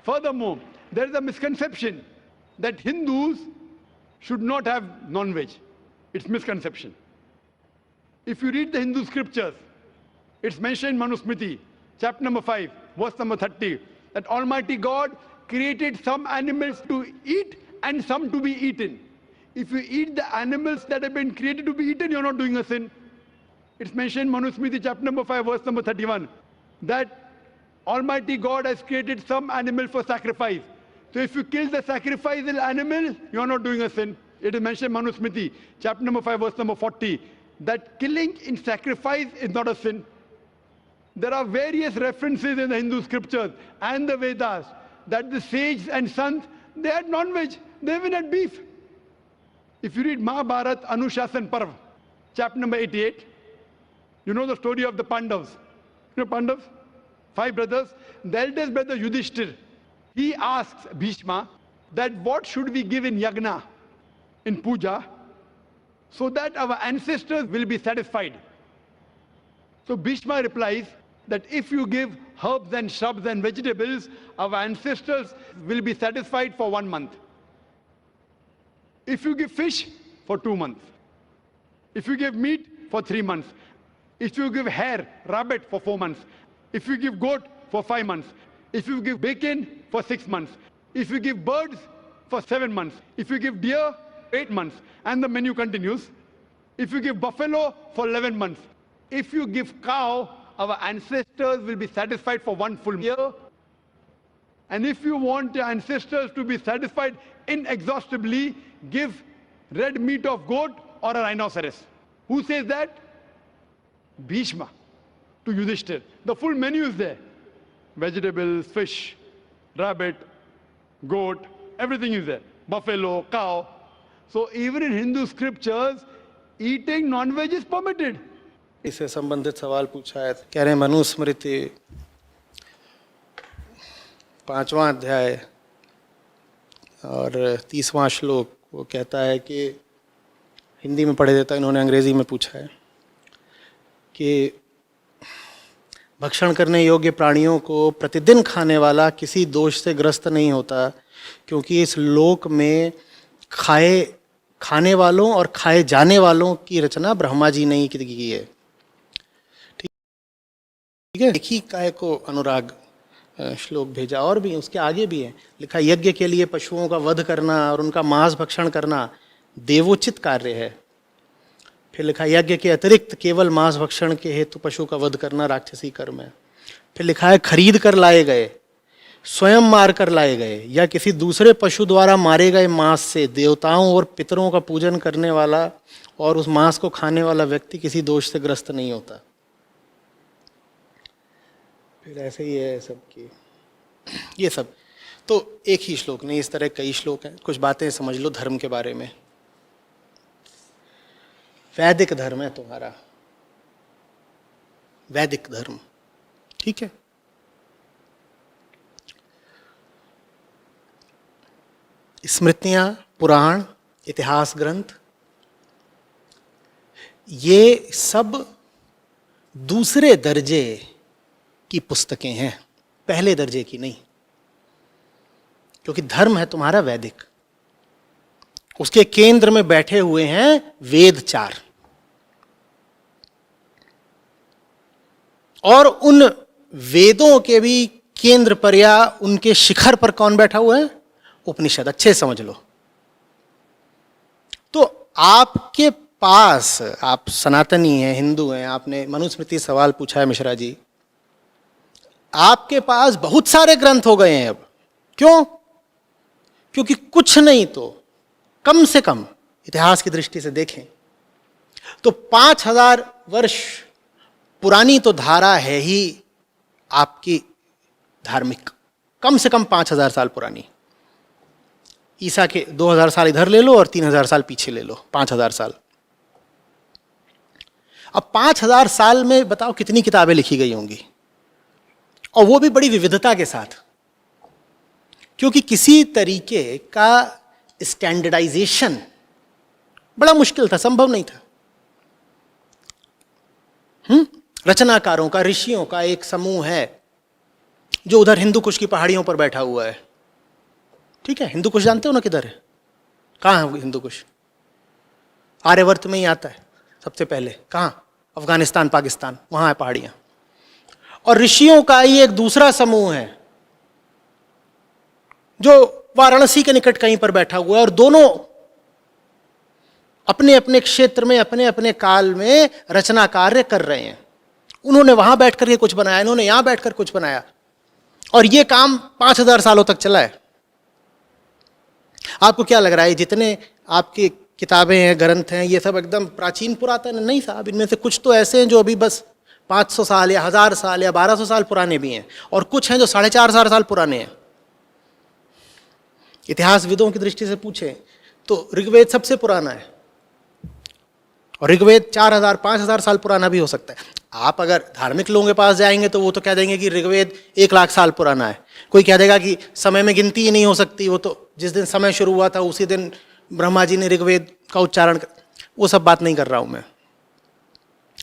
Furthermore, there is a misconception that Hindus should not have non-veg. It's misconception. If you read the Hindu scriptures, it's mentioned in Manusmriti, chapter number 5, verse number 30, that Almighty God created some animals to eat and some to be eaten. If you eat the animals that have been created to be eaten, you're not doing a sin. It's mentioned in Manusmriti, chapter number 5, verse number 31, that Almighty God has created some animal for sacrifice. So if you kill the sacrificial animal, you're not doing a sin. It is mentioned in Manusmriti, chapter number 5, verse number 40, that killing in sacrifice is not a sin. There are various references in the Hindu scriptures and the Vedas that the sages and sons, they had non-veg, they even had beef. If you read Mahabharata Anushasan Parv, chapter number 88, you know the story of the Pandavas. You know Pandavas? 5 brothers. The eldest brother Yudhishthir, he asks Bhishma that what should we give in yagna, in puja, so that our ancestors will be satisfied. So Bhishma replies that if you give herbs and shrubs and vegetables, our ancestors will be satisfied for 1 month. If you give fish, for 2 months. If you give meat, for 3 months. If you give hare, rabbit, for 4 months. If you give goat, for 5 months. If you give bacon, for 6 months. If you give birds, for 7 months. If you give deer, 8 months. And the menu continues. If you give buffalo, for 11 months. If you give cow, our ancestors will be satisfied for 1 full year. And if you want your ancestors to be satisfied inexhaustibly, give red meat of goat or a rhinoceros. Who says that? Bhishma to Yudhishthir. The full menu is there. Vegetables, fish, rabbit, goat, everything is there. Buffalo, cow. So even in Hindu scriptures, eating non-veg is permitted. इससे संबंधित सवाल पूछा है, कह रहे हैं मनुस्मृति 5वां अध्याय और 30वां श्लोक, वो कहता है कि हिंदी में पढ़े देता है, इन्होंने अंग्रेजी में पूछा है कि भक्षण करने योग्य प्राणियों को प्रतिदिन खाने वाला किसी दोष से ग्रस्त नहीं होता, क्योंकि इस लोक में खाने वालों और खाए जाने वालों की रचना ब्रह्मा जी ने ही की है। ठीक है, एक ही काय को अनुराग श्लोक भेजा, और भी उसके आगे भी है लिखा, यज्ञ के लिए पशुओं का वध करना और उनका मांस भक्षण करना देवोचित कार्य है। फिर लिखा, यज्ञ के अतिरिक्त केवल मांस भक्षण के हेतु पशु का वध करना राक्षसी कर्म है। फिर लिखा है, खरीद कर लाए गए, स्वयं मार कर लाए गए या किसी दूसरे पशु द्वारा मारे गए मांस से देवताओं और पितरों का पूजन करने वाला और उस मांस को खाने वाला व्यक्ति किसी दोष से ग्रस्त नहीं होता। फिर ऐसे ही है सब की ये सब। तो एक ही श्लोक नहीं, इस तरह कई श्लोक हैं। कुछ बातें समझ लो धर्म के बारे में। वैदिक धर्म है तुम्हारा, वैदिक धर्म, ठीक है। स्मृतियां, पुराण, इतिहास ग्रंथ, ये सब दूसरे दर्जे की पुस्तकें हैं, पहले दर्जे की नहीं, क्योंकि धर्म है तुम्हारा वैदिक। उसके केंद्र में बैठे हुए हैं वेद 4, और उन वेदों के भी केंद्र पर या उनके शिखर पर कौन बैठा हुआ है? उपनिषद। अच्छे समझ लो। तो आपके पास, आप सनातनी हैं, हिंदू हैं, आपने मनुस्मृति सवाल पूछा है मिश्रा जी, आपके पास बहुत सारे ग्रंथ हो गए हैं अब। क्यों? क्योंकि कुछ नहीं तो कम से कम इतिहास की दृष्टि से देखें तो 5000 वर्ष पुरानी तो धारा है ही आपकी धार्मिक, कम से कम 5000 साल पुरानी। ईसा के 2000 साल इधर ले लो और 3000 साल पीछे ले लो, 5000 साल। अब 5000 साल में बताओ कितनी किताबें लिखी गई होंगी, और वो भी बड़ी विविधता के साथ, क्योंकि किसी तरीके का स्टैंडर्डाइजेशन बड़ा मुश्किल था, संभव नहीं था। रचनाकारों का, ऋषियों का एक समूह है जो उधर हिंदू कुश की पहाड़ियों पर बैठा हुआ है। ठीक है, हिंदू कुश जानते हो ना किधर है? कहाँ है हिंदू कुश? आर्यवर्त में ही आता है सबसे पहले। कहाँ? अफगानिस्तान, पाकिस्तान, वहां है पहाड़ियां। और ऋषियों का ही एक दूसरा समूह है जो वाराणसी के निकट कहीं पर बैठा हुआ है, और दोनों अपने अपने क्षेत्र में अपने अपने काल में रचना कार्य कर रहे हैं। उन्होंने वहां बैठ करके कुछ बनाया, इन्होंने यहां बैठकर कुछ बनाया, और यह काम 5000 सालों तक चला है। आपको क्या लग रहा है जितने आपकी किताबें हैं, ग्रंथ हैं, ये सब एकदम प्राचीन पुरातन है? नहीं साहब, इनमें से कुछ तो ऐसे हैं जो अभी बस 500 साल या 1000 साल या 1200 साल पुराने भी हैं, और कुछ हैं जो 4500 साल पुराने हैं। इतिहासविदों की दृष्टि से पूछें तो ऋग्वेद सबसे पुराना है, और ऋग्वेद 4000 5000 साल पुराना भी हो सकता है। आप अगर धार्मिक लोगों के पास जाएंगे तो वो तो कह देंगे कि ऋग्वेद 1 लाख साल पुराना है। कोई कह देगा कि समय में गिनती ही नहीं हो सकती, वो तो जिस दिन समय शुरू हुआ था उसी दिन ब्रह्मा जी ने ऋग्वेद का उच्चारण कर। वो सब बात नहीं कर रहा हूं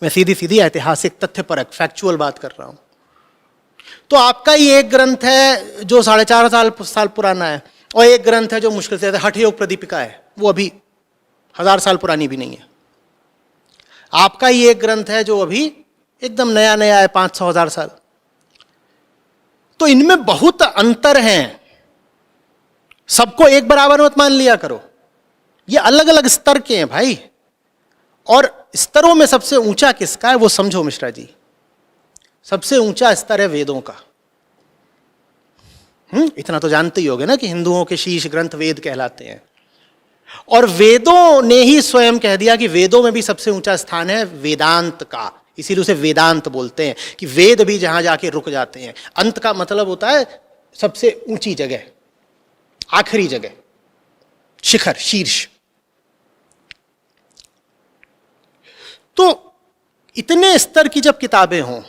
मैं सीधी सीधी ऐतिहासिक तथ्यपरक फैक्चुअल बात कर रहा हूं। तो आपका ही एक ग्रंथ है जो 450 साल पुराना है, और एक ग्रंथ है जो मुश्किल से हठ योग प्रदीपिका है, वो अभी 1000 साल पुरानी भी नहीं है। आपका ही एक ग्रंथ है जो अभी एकदम नया नया है, 500-1000 साल। तो इनमें बहुत अंतर हैं। सबको एक बराबर मत मान लिया करो, ये अलग अलग स्तर के हैं भाई। और स्तरों में सबसे ऊंचा किसका है वो समझो मिश्रा जी। सबसे ऊंचा स्तर है वेदों का। इतना तो जानते ही होगे ना कि हिंदुओं के शीर्ष ग्रंथ वेद कहलाते हैं, और वेदों ने ही स्वयं कह दिया कि वेदों में भी सबसे ऊंचा स्थान है वेदांत का। इसीलिए उसे वेदांत बोलते हैं कि वेद भी जहां जाके रुक जाते हैं। अंत का मतलब होता है सबसे ऊंची जगह, आखिरी जगह, शिखर, शीर्ष। तो इतने स्तर की जब किताबें हों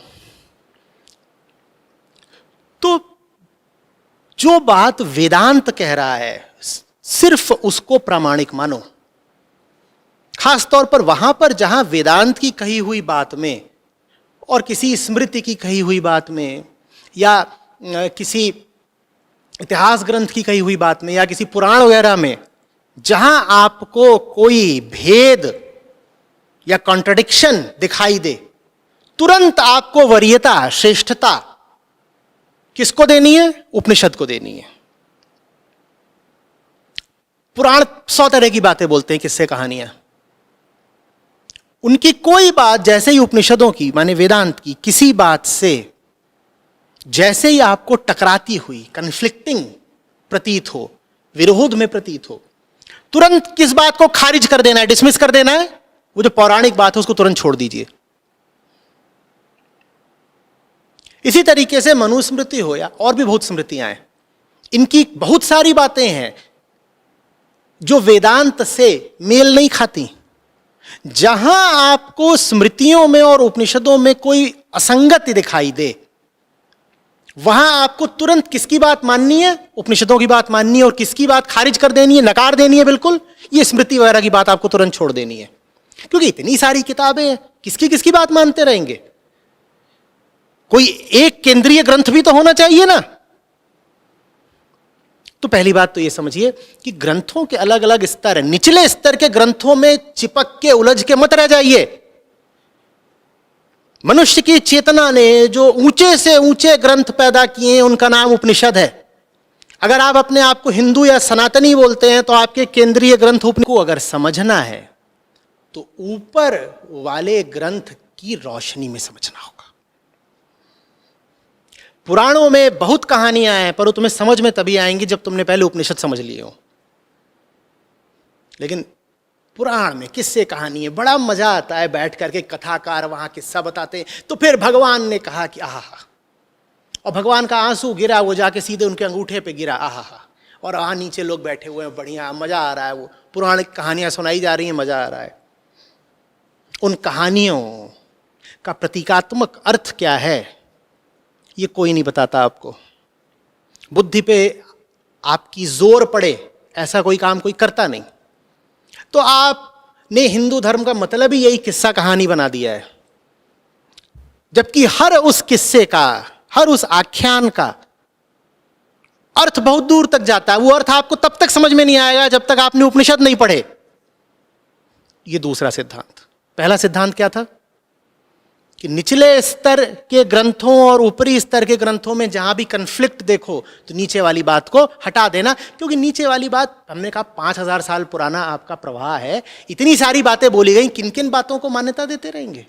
तो जो बात वेदांत कह रहा है सिर्फ उसको प्रामाणिक मानो। खासतौर पर वहां पर जहां वेदांत की कही हुई बात में और किसी स्मृति की कही हुई बात में या किसी इतिहास ग्रंथ की कही हुई बात में या किसी पुराण वगैरह में जहां आपको कोई भेद या कॉन्ट्रडिक्शन दिखाई दे, तुरंत आपको वरीयता, श्रेष्ठता किसको देनी है? उपनिषद को देनी है। पुराण 100 तरह की बातें बोलते हैं, किस्से कहानियां। उनकी कोई बात जैसे ही उपनिषदों की माने वेदांत की किसी बात से जैसे ही आपको टकराती हुई, कन्फ्लिक्टिंग प्रतीत हो, विरोध में प्रतीत हो, तुरंत किस बात को खारिज कर देना है, डिसमिस कर देना है? वो जो पौराणिक बात है उसको तुरंत छोड़ दीजिए। इसी तरीके से मनुस्मृति हो या और भी बहुत स्मृतियां हैं, इनकी बहुत सारी बातें हैं जो वेदांत से मेल नहीं खाती। जहां आपको स्मृतियों में और उपनिषदों में कोई असंगति दिखाई दे, वहां आपको तुरंत किसकी बात माननी है? उपनिषदों की बात माननी है, और किसकी बात खारिज कर देनी है, नकार देनी है बिल्कुल? ये स्मृति वगैरह की बात आपको तुरंत छोड़ देनी है, क्योंकि इतनी सारी किताबें हैं, किसकी किसकी बात मानते रहेंगे? कोई एक केंद्रीय ग्रंथ भी तो होना चाहिए ना। तो पहली बात तो यह समझिए कि ग्रंथों के अलग अलग स्तर हैं। निचले स्तर के ग्रंथों में चिपक के उलझ के मत रह जाइए। मनुष्य की चेतना ने जो ऊंचे से ऊंचे ग्रंथ पैदा किए हैं उनका नाम उपनिषद है। अगर आप अपने आप को हिंदू या सनातनी बोलते हैं तो आपके केंद्रीय ग्रंथ उपनिषद को अगर समझना है तो ऊपर वाले ग्रंथ की रोशनी में समझना होगा। पुराणों में बहुत कहानियां हैं, पर वो तुम्हें समझ में तभी आएंगी जब तुमने पहले उपनिषद समझ लिए हो। लेकिन पुराण में किस्से कहानी है, बड़ा मजा आता है बैठ करके, कथाकार वहां किस्सा बताते हैं। तो फिर भगवान ने कहा कि आहा, और भगवान का आंसू गिरा, वो जाके सीधे उनके अंगूठे पे गिरा, आहा। और वहां नीचे लोग बैठे हुए हैं, बढ़िया मजा आ रहा है, वो पुराण कहानियां सुनाई जा रही हैं, मजा आ रहा है। उन कहानियों का प्रतीकात्मक अर्थ क्या है ये कोई नहीं बताता आपको। बुद्धि पे आपकी जोर पड़े ऐसा कोई काम कोई करता नहीं। तो आपने हिंदू धर्म का मतलब ही यही किस्सा कहानी बना दिया है, जबकि हर उस किस्से का, हर उस आख्यान का अर्थ बहुत दूर तक जाता है। वो अर्थ आपको तब तक समझ में नहीं आएगा जब तक आपने उपनिषद नहीं पढ़े। ये दूसरा सिद्धांत। पहला सिद्धांत क्या था कि निचले स्तर के ग्रंथों और ऊपरी स्तर के ग्रंथों में जहां भी कन्फ्लिक्ट देखो तो नीचे वाली बात को हटा देना, क्योंकि नीचे वाली बात, हमने कहा 5000 साल पुराना आपका प्रवाह है, इतनी सारी बातें बोली गई, किन किन बातों को मान्यता देते रहेंगे।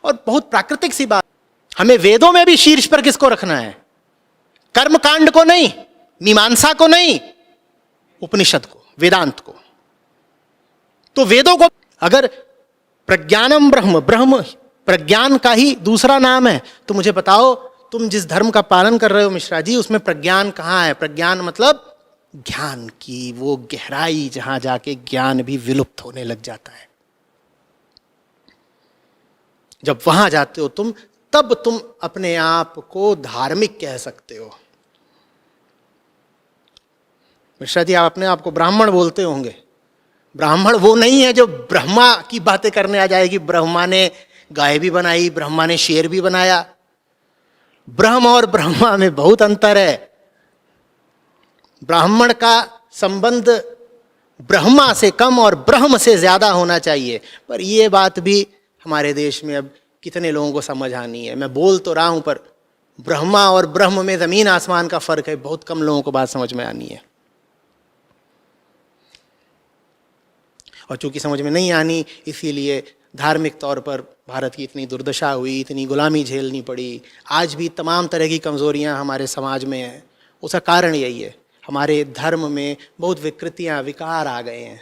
और बहुत प्राकृतिक सी बात, हमें वेदों में भी शीर्ष पर किसको रखना है? कर्मकांड को नहीं, मीमांसा को नहीं, उपनिषद को, वेदांत को। तो वेदों को अगर प्रज्ञानम ब्रह्म, ब्रह्म प्रज्ञान का ही दूसरा नाम है, तो मुझे बताओ तुम जिस धर्म का पालन कर रहे हो मिश्रा जी, उसमें प्रज्ञान कहाँ है? प्रज्ञान मतलब ज्ञान की वो गहराई जहां जाके ज्ञान भी विलुप्त होने लग जाता है। जब वहां जाते हो तुम, तब तुम अपने आप को धार्मिक कह सकते हो। मिश्रा जी, आप अपने आप को ब्राह्मण बोलते होंगे। ब्राह्मण वो नहीं है जो ब्रह्मा की बातें करने आ जाएगी, ब्रह्मा ने गाय भी बनाई, ब्रह्मा ने शेर भी बनाया। ब्रह्म और ब्रह्मा में बहुत अंतर है। ब्राह्मण का संबंध ब्रह्मा से कम और ब्रह्म से ज्यादा होना चाहिए। पर यह बात भी हमारे देश में अब कितने लोगों को समझ आनी है। मैं बोल तो रहा हूं, पर ब्रह्मा और ब्रह्म में जमीन आसमान का फर्क है। बहुत कम लोगों को बात समझ में आनी है। और चूंकि समझ में नहीं आनी, इसीलिए धार्मिक तौर पर भारत की इतनी दुर्दशा हुई, इतनी गुलामी झेलनी पड़ी। आज भी तमाम तरह की कमजोरियां हमारे समाज में हैं। उसका कारण यही है, हमारे धर्म में बहुत विकृतियां, विकार आ गए हैं।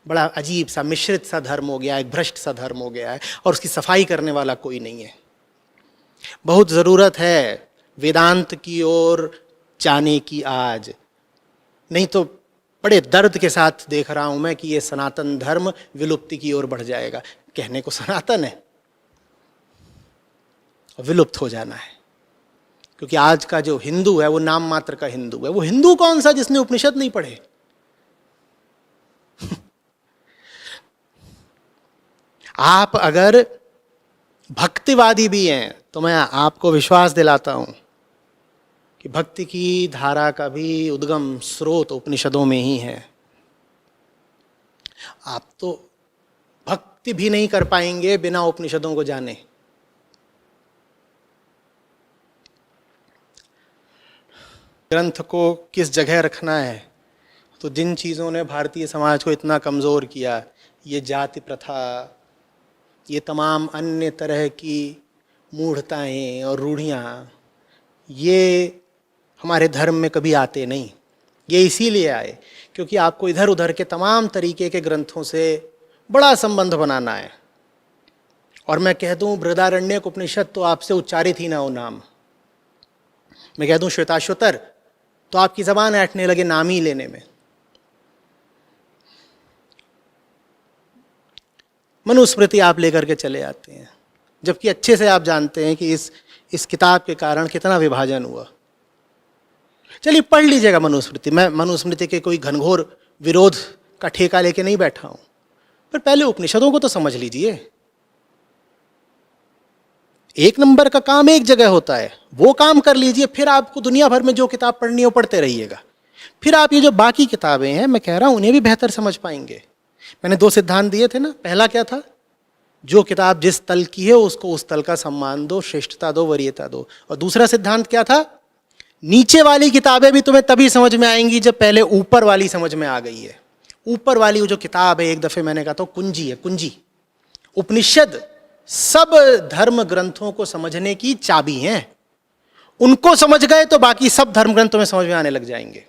बड़ा अजीब सा मिश्रित सा धर्म हो गया है, एक भ्रष्ट सा धर्म हो गया है, और उसकी सफाई करने वाला कोई नहीं है। बहुत ज़रूरत है वेदांत की ओर जाने की आज। नहीं तो बड़े दर्द के साथ देख रहा हूं मैं कि ये सनातन धर्म विलुप्ति की ओर बढ़ जाएगा। कहने को सनातन है, विलुप्त हो जाना है। क्योंकि आज का जो हिंदू है वो नाम मात्र का हिंदू है। वो हिंदू कौन सा जिसने उपनिषद नहीं पढ़े? आप अगर भक्तिवादी भी हैं तो मैं आपको विश्वास दिलाता हूं कि भक्ति की धारा का भी उद्गम स्रोत उपनिषदों में ही है। आप तो भक्ति भी नहीं कर पाएंगे बिना उपनिषदों को जाने। ग्रंथ को किस जगह रखना है, तो जिन चीज़ों ने भारतीय समाज को इतना कमज़ोर किया, ये जाति प्रथा, ये तमाम अन्य तरह की मूढ़ताएं और रूढ़ियाँ, ये हमारे धर्म में कभी आते नहीं। ये इसीलिए आए क्योंकि आपको इधर उधर के तमाम तरीके के ग्रंथों से बड़ा संबंध बनाना है। और मैं कह दूं बृहदारण्यक उपनिषद तो आपसे उच्चारित ही ना हो नाम। मैं कह दूं श्वेताश्वतर तो आपकी जबान ऐंठने लगे नाम ही लेने में। मनुस्मृति आप लेकर के चले आते हैं, जबकि अच्छे से आप जानते हैं कि इस किताब के कारण कितना विभाजन हुआ। चलिए पढ़ लीजिएगा मनुस्मृति। मैं मनुस्मृति के कोई घनघोर विरोध का ठेका लेके नहीं बैठा हूं, पर पहले उपनिषदों को तो समझ लीजिए। एक नंबर का काम एक जगह होता है, वो काम कर लीजिए, फिर आपको दुनिया भर में जो किताब पढ़नी हो पढ़ते रहिएगा। फिर आप ये जो बाकी किताबें हैं, मैं कह रहा हूं उन्हें भी बेहतर समझ पाएंगे। मैंने 2 सिद्धांत दिए थे ना। पहला क्या था? जो किताब जिस तल की है उसको उस तल का सम्मान दो, श्रेष्ठता दो, वरीयता दो। और दूसरा सिद्धांत क्या था? नीचे वाली किताबें भी तुम्हें तभी समझ में आएंगी जब पहले ऊपर वाली समझ में आ गई है। ऊपर वाली वो जो किताब है, एक दफे मैंने कहा था कुंजी है, कुंजी। उपनिषद सब धर्म ग्रंथों को समझने की चाबी हैं। उनको समझ गए तो बाकी सब धर्म ग्रंथों में समझ में आने लग जाएंगे।